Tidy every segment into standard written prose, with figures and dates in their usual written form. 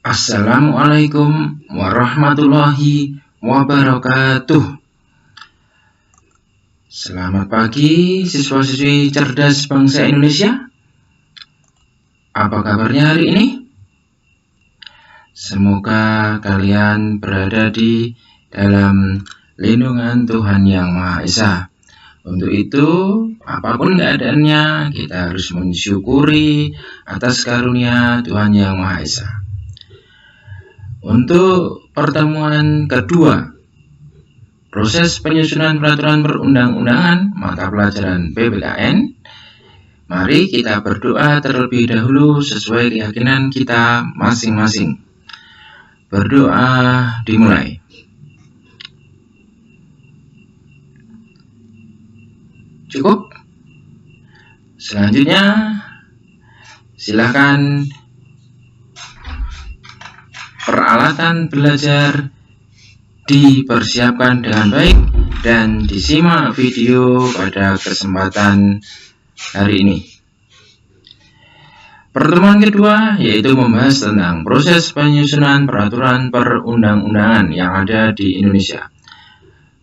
Assalamualaikum warahmatullahi wabarakatuh. Selamat pagi siswa-siswi cerdas bangsa Indonesia. Apa kabarnya hari ini? Semoga kalian berada di dalam lindungan Tuhan Yang Maha Esa. Untuk itu, apapun keadaannya, kita harus mensyukuri atas karunia Tuhan Yang Maha Esa. Untuk pertemuan kedua, proses penyusunan peraturan perundang-undangan mata pelajaran PPKN, mari kita berdoa terlebih dahulu sesuai keyakinan kita masing-masing. Berdoa dimulai. Cukup? Selanjutnya, silakan peralatan belajar dipersiapkan dengan baik dan disimak video pada kesempatan hari ini. Pertemuan kedua yaitu membahas tentang proses penyusunan peraturan perundang-undangan yang ada di Indonesia.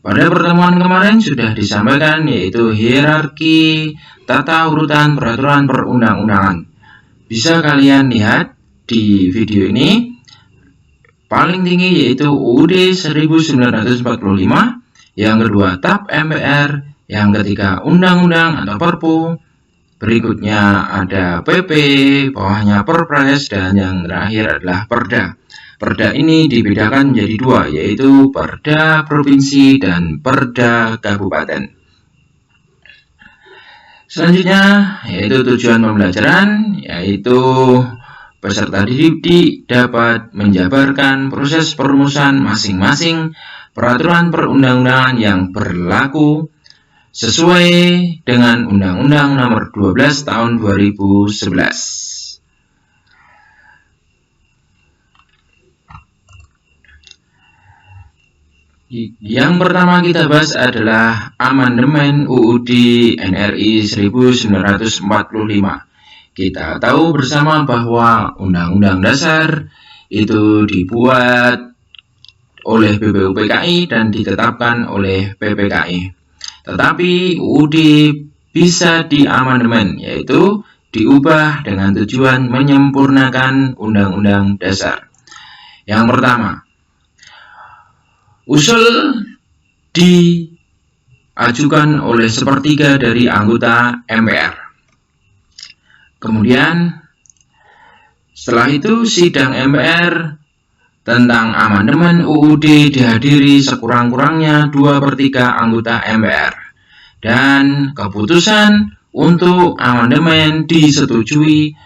Pada pertemuan kemarin sudah disampaikan yaitu hierarki tata urutan peraturan perundang-undangan. Bisa kalian lihat di video ini. Paling tinggi yaitu UUD 1945, yang kedua TAP MPR, yang ketiga Undang-Undang atau Perpu, berikutnya ada PP, bawahnya Perpres, dan yang terakhir adalah Perda. Perda ini dibedakan menjadi dua, yaitu Perda Provinsi dan Perda Kabupaten. Selanjutnya, yaitu tujuan pembelajaran, yaitu peserta didik dapat menjabarkan proses perumusan masing-masing peraturan perundang-undangan yang berlaku sesuai dengan Undang-Undang Nomor 12 Tahun 2011. Yang pertama kita bahas adalah amandemen UUD NRI 1945. Kita tahu bersama bahwa Undang-Undang Dasar itu dibuat oleh BPUPKI dan ditetapkan oleh PPKI. Tetapi UUD bisa diamandemen, yaitu diubah dengan tujuan menyempurnakan Undang-Undang Dasar. Yang pertama, usul diajukan oleh sepertiga dari anggota MPR. Kemudian setelah itu sidang MPR tentang amandemen UUD dihadiri sekurang-kurangnya 2/3 anggota MPR dan keputusan untuk amandemen disetujui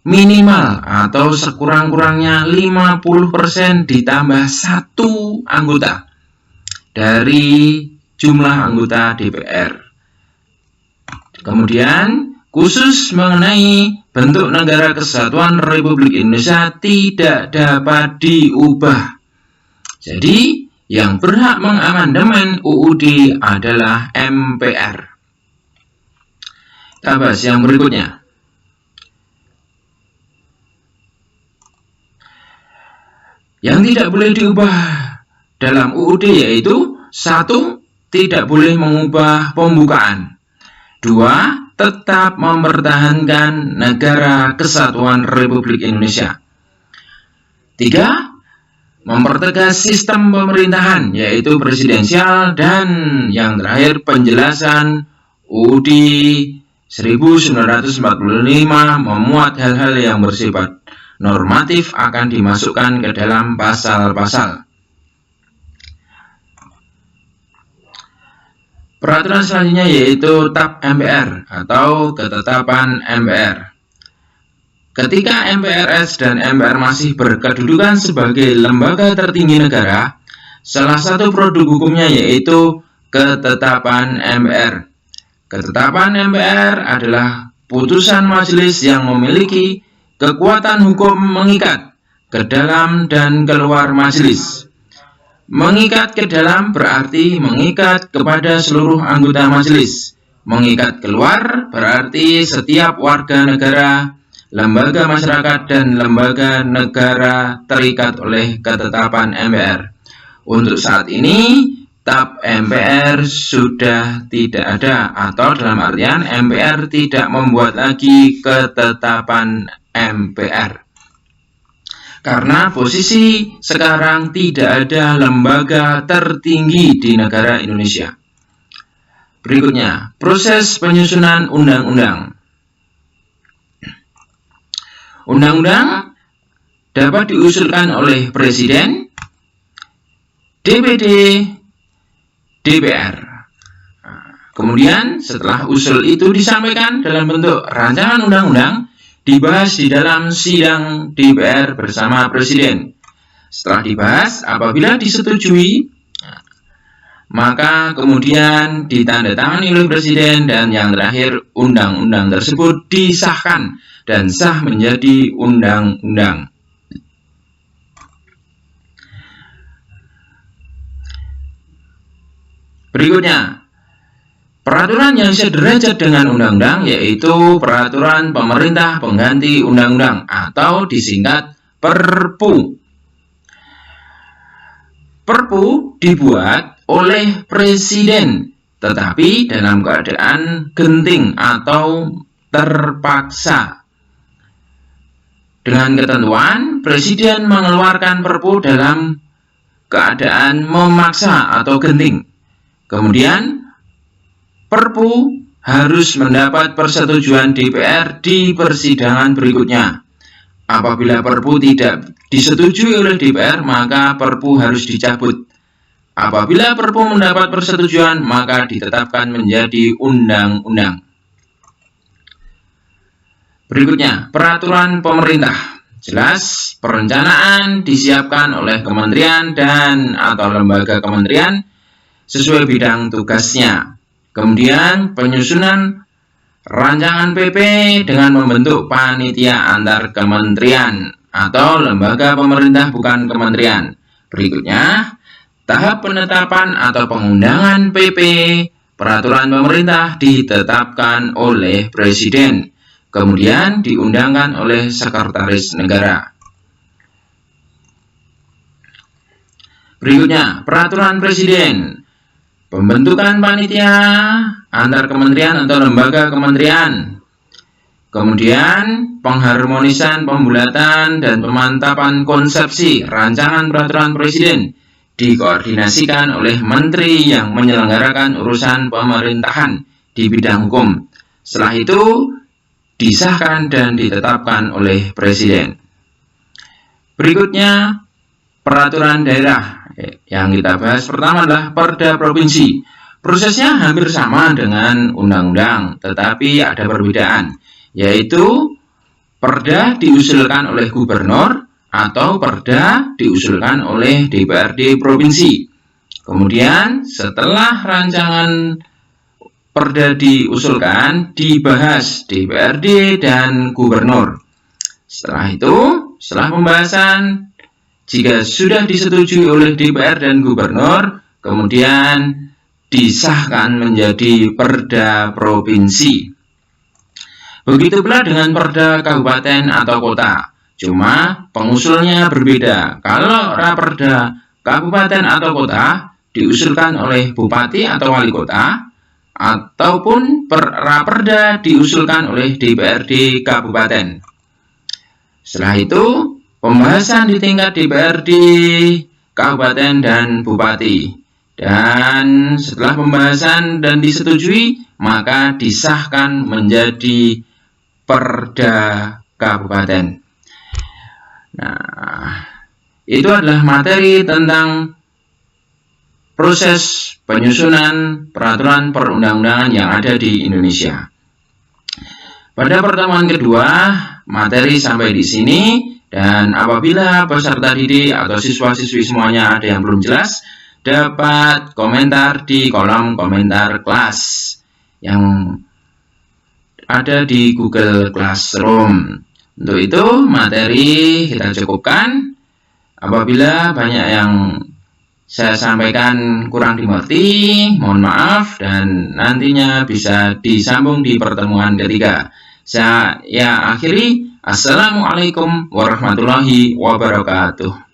minimal atau sekurang-kurangnya 50% ditambah 1 anggota dari jumlah anggota DPR. Kemudian khusus mengenai bentuk negara kesatuan Republik Indonesia tidak dapat diubah. Jadi, yang berhak mengamandemen UUD adalah MPR. Kita bahas yang berikutnya. Yang tidak boleh diubah dalam UUD yaitu 1. Tidak boleh mengubah pembukaan. 2. Tetap mempertahankan negara kesatuan Republik Indonesia. 3. Mempertegas sistem pemerintahan yaitu presidensial. Dan yang terakhir penjelasan UUD 1945 memuat hal-hal yang bersifat normatif akan dimasukkan ke dalam pasal-pasal. Peraturan selanjutnya yaitu TAP MPR atau ketetapan MPR. Ketika MPRS dan MPR masih berkedudukan sebagai lembaga tertinggi negara, salah satu produk hukumnya yaitu ketetapan MPR. Ketetapan MPR adalah putusan majelis yang memiliki kekuatan hukum mengikat ke dalam dan keluar majelis. Mengikat ke dalam berarti mengikat kepada seluruh anggota majelis. Mengikat keluar berarti setiap warga negara lembaga masyarakat dan lembaga negara terikat oleh ketetapan MPR. Untuk saat ini, TAP MPR sudah tidak ada, atau dalam artian MPR tidak membuat lagi ketetapan MPR. Karena posisi sekarang tidak ada lembaga tertinggi di negara Indonesia. Berikutnya, proses penyusunan undang-undang. Undang-undang dapat diusulkan oleh Presiden, DPD, DPR. Kemudian setelah usul itu disampaikan dalam bentuk rancangan undang-undang, dibahas di dalam sidang DPR bersama Presiden. Setelah dibahas, apabila disetujui, maka kemudian ditandatangani oleh Presiden, dan yang terakhir undang-undang tersebut disahkan dan sah menjadi undang-undang. Berikutnya, peraturan yang sederajat dengan undang-undang yaitu peraturan pemerintah pengganti undang-undang atau disingkat Perpu. Perpu dibuat oleh Presiden, tetapi dalam keadaan genting atau terpaksa. Dengan ketentuan, Presiden mengeluarkan Perpu dalam keadaan memaksa atau genting. Kemudian, Perpu harus mendapat persetujuan DPR di persidangan berikutnya. Apabila Perpu tidak disetujui oleh DPR, maka Perpu harus dicabut. Apabila Perpu mendapat persetujuan, maka ditetapkan menjadi undang-undang. Berikutnya, peraturan pemerintah. Jelas, perencanaan disiapkan oleh kementerian dan atau lembaga kementerian sesuai bidang tugasnya. Kemudian, penyusunan rancangan PP dengan membentuk panitia antar kementerian atau lembaga pemerintah bukan kementerian. Berikutnya, tahap penetapan atau pengundangan PP peraturan pemerintah ditetapkan oleh Presiden, kemudian diundangkan oleh Sekretaris Negara. Berikutnya, peraturan Presiden, pembentukan panitia antar kementerian atau lembaga kementerian. Kemudian, pengharmonisan, pembulatan, dan pemantapan konsepsi rancangan peraturan Presiden dikoordinasikan oleh menteri yang menyelenggarakan urusan pemerintahan di bidang hukum. Setelah itu, disahkan dan ditetapkan oleh Presiden. Berikutnya, peraturan daerah. Yang kita bahas pertama adalah Perda Provinsi. Prosesnya hampir sama dengan undang-undang, tetapi ada perbedaan, yaitu Perda diusulkan oleh gubernur atau Perda diusulkan oleh DPRD Provinsi. Kemudian setelah rancangan Perda diusulkan, dibahas DPRD dan gubernur. Setelah itu, setelah pembahasan, jika sudah disetujui oleh DPR dan gubernur, kemudian disahkan menjadi Perda Provinsi. Begitu pula dengan Perda Kabupaten atau Kota, cuma pengusulnya berbeda. Kalau Raperda Kabupaten atau Kota diusulkan oleh Bupati atau Wali Kota, ataupun Raperda diusulkan oleh DPRD Kabupaten. Setelah itu, pembahasan di tingkat DPRD, Kabupaten, dan Bupati. Dan setelah pembahasan dan disetujui, maka disahkan menjadi Perda Kabupaten. Nah, itu adalah materi tentang proses penyusunan peraturan perundang-undangan yang ada di Indonesia. Pada pertemuan kedua, materi sampai di sini. Dan apabila peserta didik atau siswa-siswi semuanya ada yang belum jelas, dapat komentar di kolom komentar kelas yang ada di Google Classroom. Untuk itu, materi kita cukupkan. Apabila banyak yang saya sampaikan kurang dimengerti, mohon maaf, dan nantinya bisa disambung di pertemuan ketiga. Saya akhiri. Assalamualaikum warahmatullahi wabarakatuh.